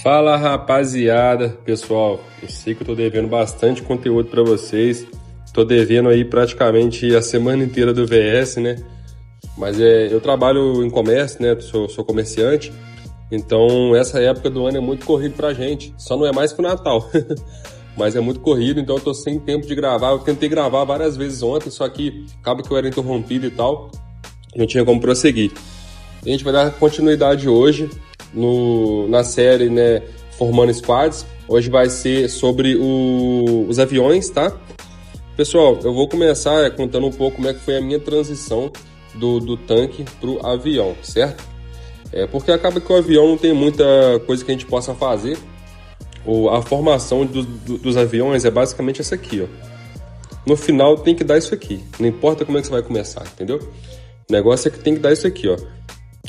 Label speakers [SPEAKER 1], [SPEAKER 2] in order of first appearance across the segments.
[SPEAKER 1] Fala, rapaziada, pessoal, eu sei que eu tô devendo bastante conteúdo para vocês, tô devendo aí praticamente a semana inteira do VS, né? Mas eu trabalho em comércio, né? Sou comerciante, então essa época do ano é muito corrido pra gente, só não é mais pro Natal, mas é muito corrido, então eu tô sem tempo de gravar. Eu tentei gravar várias vezes ontem, só que acaba que eu era interrompido e tal, não tinha como prosseguir. A gente vai dar continuidade hoje na série, né, Formando Squads. Hoje vai ser sobre os aviões, tá? Pessoal, eu vou começar contando um pouco como é que foi a minha transição do tanque pro avião, certo? Porque acaba que o avião não tem muita coisa que a gente possa fazer. A formação dos aviões é basicamente essa aqui, ó. No final tem que dar isso aqui, não importa como é que você vai começar, entendeu? O negócio é que tem que dar isso aqui, ó.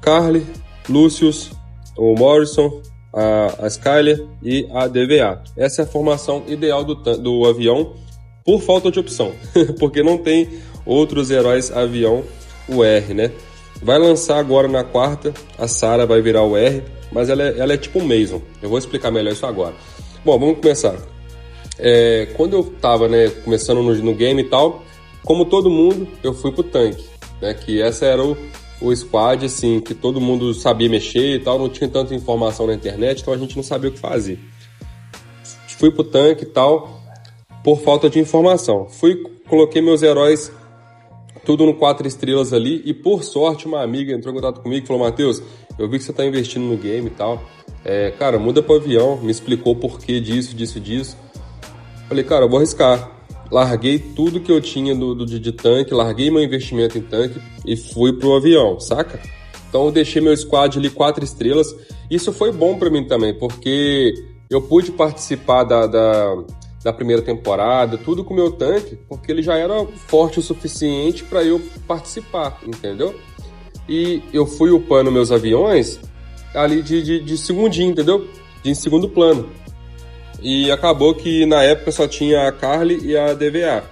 [SPEAKER 1] Carly, Lucius, o Morrison, a Skyler e a DVA. Essa é a formação ideal do avião por falta de opção, porque não tem outros heróis avião o R, né? Vai lançar agora na quarta, a Sarah vai virar o R, mas ela é tipo um Mason. Eu vou explicar melhor isso agora. Bom, vamos começar. Quando eu tava, né, começando no game e tal, como todo mundo, eu fui pro tanque, né? Que essa era o squad, assim, que todo mundo sabia mexer e tal, não tinha tanta informação na internet, então a gente não sabia o que fazer. Fui pro tanque e tal, por falta de informação. Coloquei meus heróis tudo no 4 estrelas ali, e por sorte uma amiga entrou em contato comigo e falou: Matheus, eu vi que você tá investindo no game e tal, cara, muda pro avião, me explicou o porquê disso. Falei, cara, eu vou arriscar. Larguei tudo que eu tinha de tanque, larguei meu investimento em tanque e fui pro avião, saca? Então eu deixei meu squad ali 4 estrelas. Isso foi bom pra mim também, porque eu pude participar da primeira temporada, tudo com o meu tanque, porque ele já era forte o suficiente para eu participar, entendeu? E eu fui upando meus aviões ali de segundinho, entendeu? De em segundo plano. E acabou que na época só tinha a Carly e a DVA.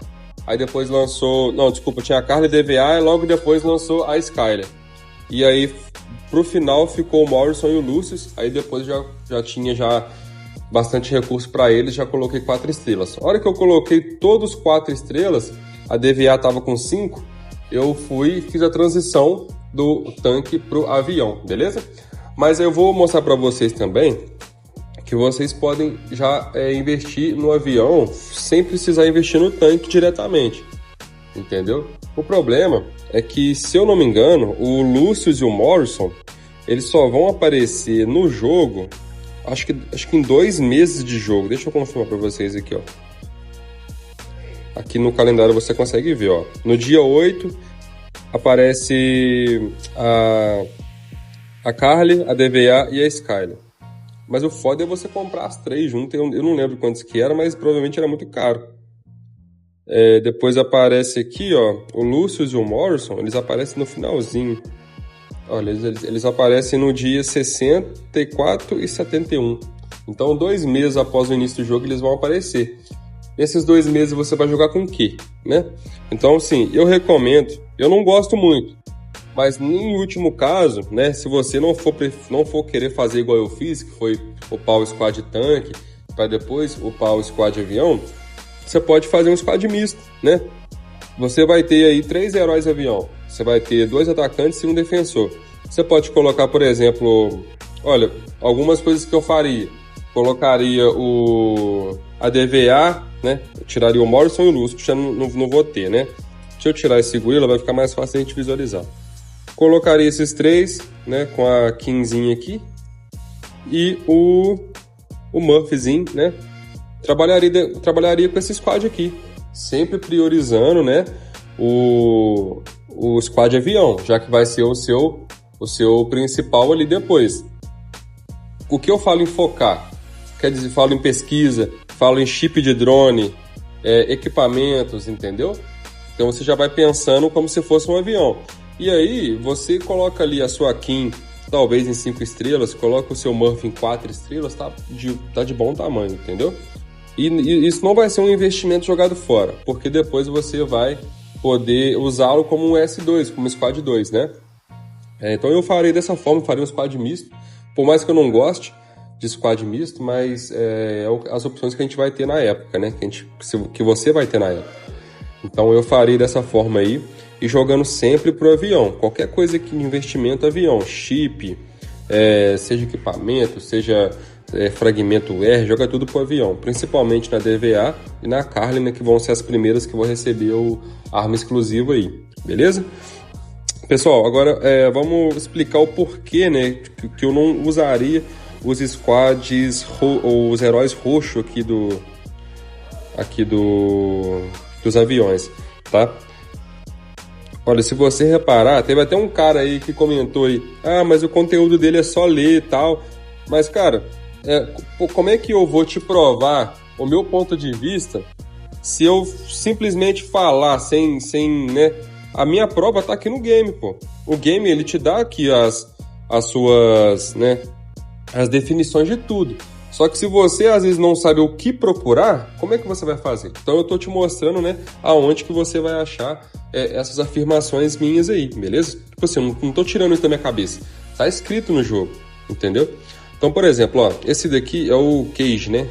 [SPEAKER 1] Aí depois lançou... Não, desculpa, tinha a Carly e a DVA e logo depois lançou a Skyler. E aí pro final ficou o Morrison e o Lucius. Aí depois já tinha bastante recurso para eles, já coloquei 4 estrelas. A hora que eu coloquei todos 4 estrelas, a DVA tava com 5, eu fui e fiz a transição do tanque pro avião, beleza? Mas eu vou mostrar para vocês também que vocês podem já investir no avião sem precisar investir no tanque diretamente, entendeu? O problema é que, se eu não me engano, o Lucius e o Morrison, eles só vão aparecer no jogo, acho que em 2 meses de jogo. Deixa eu confirmar para vocês aqui, ó. Aqui no calendário você consegue ver, ó. No dia 8 aparece a Carly, a DVA e a Skyler. Mas o foda é você comprar as 3 juntas. Eu não lembro quantos que era, mas provavelmente era muito caro. Depois aparece aqui, ó, o Lucius e o Morrison, eles aparecem no finalzinho. Olha, eles aparecem no dia 64 e 71. Então, 2 meses após o início do jogo, eles vão aparecer. Nesses 2 meses, você vai jogar com o quê, né? Então, sim, eu recomendo. Eu não gosto muito, mas em último caso, né, se você não for querer fazer igual eu fiz, que foi upar o squad tanque, para depois upar o squad avião, você pode fazer um squad misto, né? Você vai ter aí 3 heróis avião, você vai ter 2 atacantes e um defensor. Você pode colocar, por exemplo, olha, algumas coisas que eu faria. Colocaria a DVA, né? Eu tiraria o Morrison e o Lucius, já não vou ter, né? Deixa eu tirar esse gorila, vai ficar mais fácil a gente visualizar. Colocaria esses 3, né, com a Kingzinha aqui, e o Murphyzinho, né? Trabalharia com esse squad aqui, sempre priorizando, né, o squad avião, já que vai ser o seu principal ali depois. O que eu falo em focar? Quer dizer, falo em pesquisa, falo em chip de drone, equipamentos, entendeu? Então você já vai pensando como se fosse um avião. E aí, você coloca ali a sua King, talvez em 5 estrelas, coloca o seu Murphy em 4 estrelas, tá de bom tamanho, entendeu? E isso não vai ser um investimento jogado fora, porque depois você vai poder usá-lo como um S2, como um Squad 2, né? Então eu farei dessa forma, farei um Squad misto. Por mais que eu não goste, de squad misto, mas as opções que a gente vai ter na época, né? Que você vai ter na época. Então eu farei dessa forma aí e jogando sempre pro avião. Qualquer coisa que de investimento, avião, chip, seja equipamento, seja fragmento R, joga tudo pro avião. Principalmente na DVA e na Carly, né? Que vão ser as primeiras que vão receber a arma exclusiva aí, beleza? Pessoal, agora vamos explicar o porquê, né? Que eu não usaria os squads, os heróis roxos aqui dos aviões, tá? Olha, se você reparar, teve até um cara aí que comentou aí, mas o conteúdo dele é só ler e tal, mas cara, como é que eu vou te provar o meu ponto de vista se eu simplesmente falar sem né? A minha prova tá aqui no game, pô. O game, ele te dá aqui as suas, né? As definições de tudo. Só que se você às vezes não sabe o que procurar, como é que você vai fazer? Então eu tô te mostrando, né, aonde que você vai achar essas afirmações minhas aí, beleza? Tipo assim, não tô tirando isso da minha cabeça. Tá escrito no jogo, entendeu? Então, por exemplo, ó, esse daqui é o Cage, né?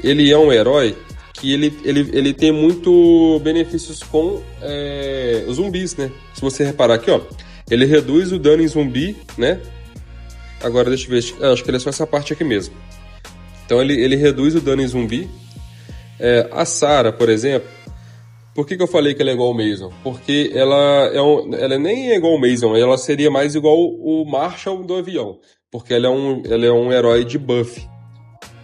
[SPEAKER 1] Ele é um herói que ele tem muito benefícios com os zumbis, né? Se você reparar aqui, ó, ele reduz o dano em zumbi, né? Agora, deixa eu ver, acho que ele é só essa parte aqui mesmo. Então, ele reduz o dano em zumbi. A Sarah, por exemplo, por que eu falei que ela é igual ao Mason? Porque ela nem é igual ao Mason, ela seria mais igual o Marshall do avião. Porque ela é um herói de buff.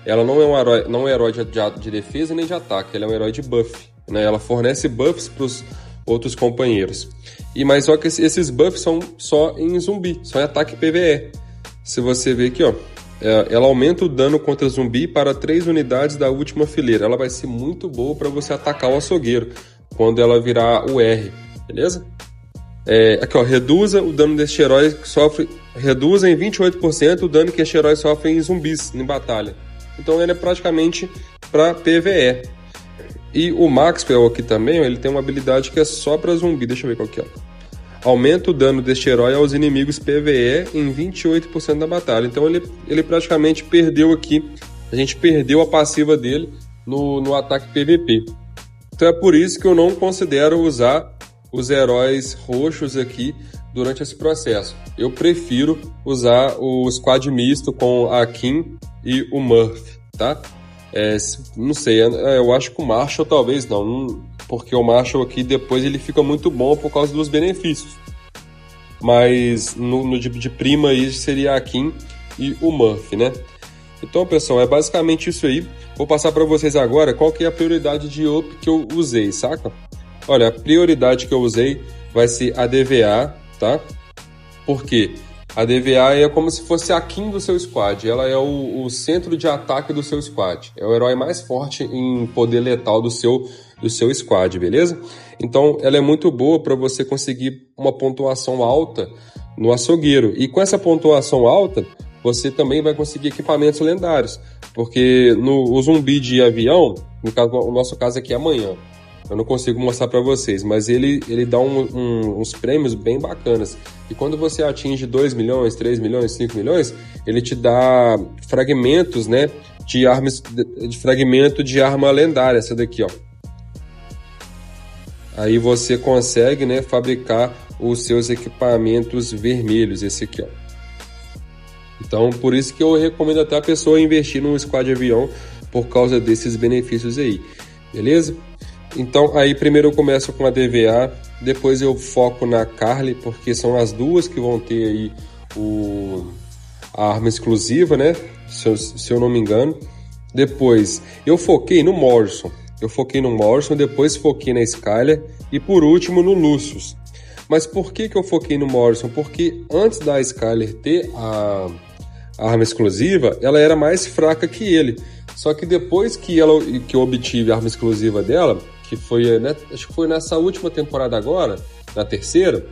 [SPEAKER 1] Ela não é um herói de defesa nem de ataque, ela é um herói de buff, né? Ela fornece buffs para os outros companheiros. Mas só que esses buffs são só em zumbi, só em ataque PvE. Se você ver aqui, ó, ela aumenta o dano contra zumbi para 3 unidades da última fileira. Ela vai ser muito boa para você atacar o açougueiro quando ela virar o R, beleza? Aqui, ó, reduza o dano deste herói que sofre, reduza em 28% o dano que este herói sofre em zumbis em batalha. Então ele é praticamente para PvE. E o Maxwell aqui também, ele tem uma habilidade que é só para zumbi. Deixa eu ver qual que é. Aumenta o dano deste herói aos inimigos PvE em 28% da batalha. Então ele praticamente perdeu aqui. A gente perdeu a passiva dele no ataque PvP. Então é por isso que eu não considero usar os heróis roxos aqui durante esse processo. Eu prefiro usar o squad misto com a Kim e o Murphy, tá? Não sei, eu acho que o Marshall talvez não, porque o Marshall aqui depois ele fica muito bom por causa dos benefícios. Mas no de prima aí seria a Kim e o Murphy, né? Então, pessoal, é basicamente isso aí. Vou passar para vocês agora qual que é a prioridade de up que eu usei, saca? Olha, a prioridade que eu usei vai ser a DVA, tá? Por quê? A DVA é como se fosse a Kim do seu squad. Ela é o centro de ataque do seu squad. É o herói mais forte em poder letal do seu squad, beleza? Então, ela é muito boa para você conseguir uma pontuação alta no açougueiro. E com essa pontuação alta, você também vai conseguir equipamentos lendários. Porque o zumbi de avião, no nosso caso aqui é amanhã, eu não consigo mostrar para vocês, mas ele dá uns prêmios bem bacanas. E quando você atinge 2 milhões, 3 milhões, 5 milhões, ele te dá fragmentos, né, de fragmento de arma lendária, essa daqui, ó. Aí você consegue, né, fabricar os seus equipamentos vermelhos, esse aqui, ó. Então, por isso que eu recomendo até a pessoa investir num squad de avião por causa desses benefícios aí, beleza? Então, aí primeiro eu começo com a DVA, depois eu foco na Carly, porque são as duas que vão ter aí a arma exclusiva, né? Se eu não me engano. Depois, eu foquei no Morrison. Depois foquei na Skyler e por último no Lucius. Mas por que eu foquei no Morrison? Porque antes da Skyler ter a arma exclusiva, ela era mais fraca que ele. Só que depois que eu obtive a arma exclusiva dela, que foi, né, acho que foi nessa última temporada agora, na terceira,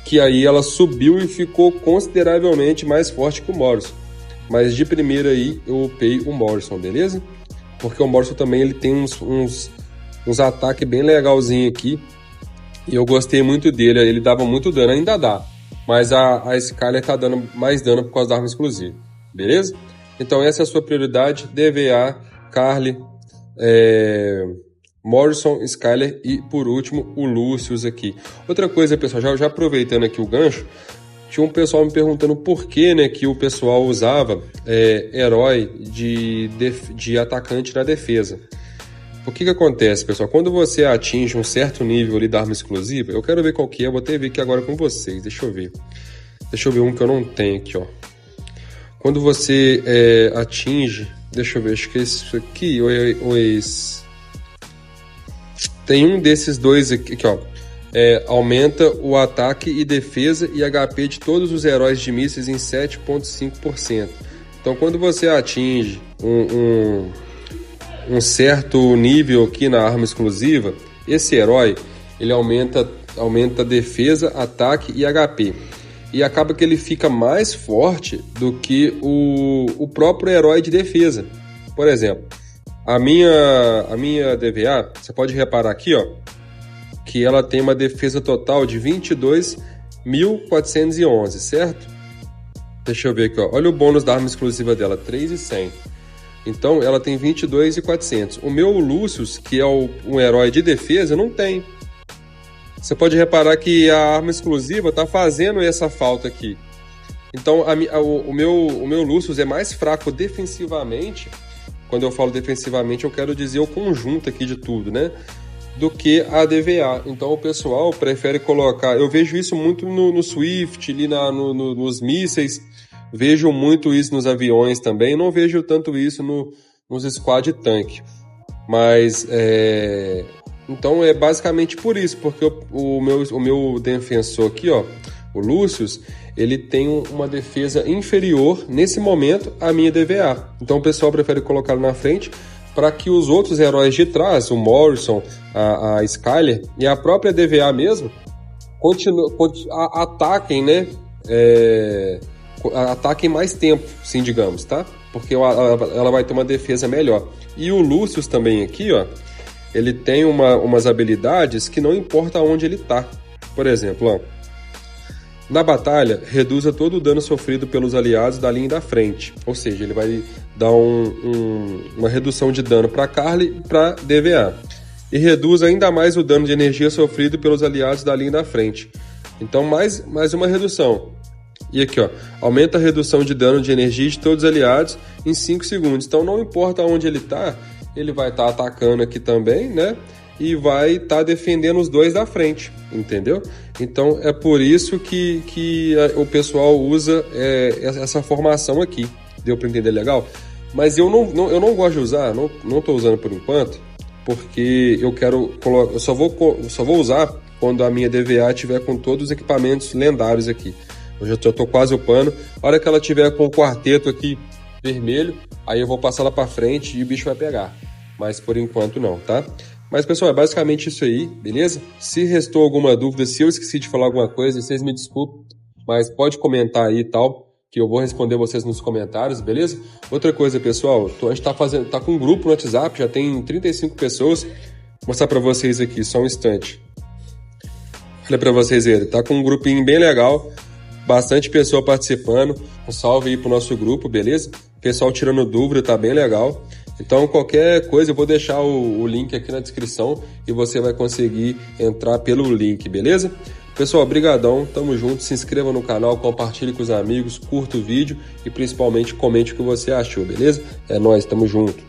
[SPEAKER 1] que aí ela subiu e ficou consideravelmente mais forte que o Morrison. Mas de primeira aí eu upei o Morrison, beleza? Porque o Morrison também ele tem uns ataques bem legalzinho aqui. E eu gostei muito dele, ele dava muito dano, ainda dá. Mas a Skyler tá dando mais dano por causa da arma exclusiva, beleza? Então essa é a sua prioridade, DVA, Carly, Morrison, Skyler e, por último, o Lucius aqui. Outra coisa, pessoal, já aproveitando aqui o gancho, tinha um pessoal me perguntando por que, né, que o pessoal usava herói de atacante na defesa. O que acontece, pessoal? Quando você atinge um certo nível ali da arma exclusiva, eu quero ver qual que é, eu vou até ver aqui agora com vocês, deixa eu ver um que eu não tenho aqui, ó. Quando você atinge, deixa eu ver, acho que é isso aqui, ou é esse... Tem um desses dois aqui, ó. Aumenta o ataque e defesa e HP de todos os heróis de mísseis em 7,5%. Então, quando você atinge um certo nível aqui na arma exclusiva, esse herói ele aumenta defesa, ataque e HP. E acaba que ele fica mais forte do que o próprio herói de defesa. Por exemplo, a minha DVA, você pode reparar aqui, ó, que ela tem uma defesa total de 22.411, certo? Deixa eu ver aqui, ó. Olha o bônus da arma exclusiva dela, 3.100. Então, ela tem 22.400. O meu Lucius, que é um herói de defesa, não tem. Você pode reparar que a arma exclusiva está fazendo essa falta aqui. Então, o meu Lucius é mais fraco defensivamente. Quando eu falo defensivamente, eu quero dizer o conjunto aqui de tudo, né? Do que a DVA. Então o pessoal prefere colocar... Eu vejo isso muito no Swift, ali nos mísseis. Vejo muito isso nos aviões também. Não vejo tanto isso nos squad tanque. Mas, então é basicamente por isso. Porque o meu defensor aqui, ó, o Lucius, ele tem uma defesa inferior, nesse momento, à minha DVA. Então o pessoal prefere colocá-lo na frente para que os outros heróis de trás, o Morrison, a Skyler e a própria DVA mesmo, ataquem, né? Ataquem mais tempo, sim, digamos, tá? Porque ela vai ter uma defesa melhor. E o Lucius também aqui, ó, ele tem umas habilidades que não importa onde ele tá. Por exemplo, ó, na batalha, reduza todo o dano sofrido pelos aliados da linha da frente. Ou seja, ele vai dar uma redução de dano para Carly e para DVA. E reduz ainda mais o dano de energia sofrido pelos aliados da linha da frente. Então, mais uma redução. E aqui, ó, aumenta a redução de dano de energia de todos os aliados em 5 segundos. Então, não importa onde ele tá, ele vai estar atacando aqui também, né? E vai estar defendendo os dois da frente, entendeu? Então é por isso que o pessoal usa essa formação aqui. Deu para entender legal? Mas eu não gosto de usar, não estou usando por enquanto, porque eu só vou usar quando a minha DVA estiver com todos os equipamentos lendários aqui. Eu já estou quase upando. A hora que ela tiver com o quarteto aqui vermelho, aí eu vou passar ela para frente e o bicho vai pegar. Mas por enquanto não, tá? Mas, pessoal, é basicamente isso aí, beleza? Se restou alguma dúvida, se eu esqueci de falar alguma coisa, vocês me desculpem, mas pode comentar aí e tal, que eu vou responder vocês nos comentários, beleza? Outra coisa, pessoal, a gente tá com um grupo no WhatsApp, já tem 35 pessoas. Vou mostrar pra vocês aqui, só um instante. Olha pra vocês verem, tá com um grupinho bem legal, bastante pessoa participando. Um salve aí pro nosso grupo, beleza? Pessoal tirando dúvida, tá bem legal. Então, qualquer coisa, eu vou deixar o link aqui na descrição e você vai conseguir entrar pelo link, beleza? Pessoal, brigadão, tamo junto, se inscreva no canal, compartilhe com os amigos, curta o vídeo e principalmente comente o que você achou, beleza? É nóis, tamo junto.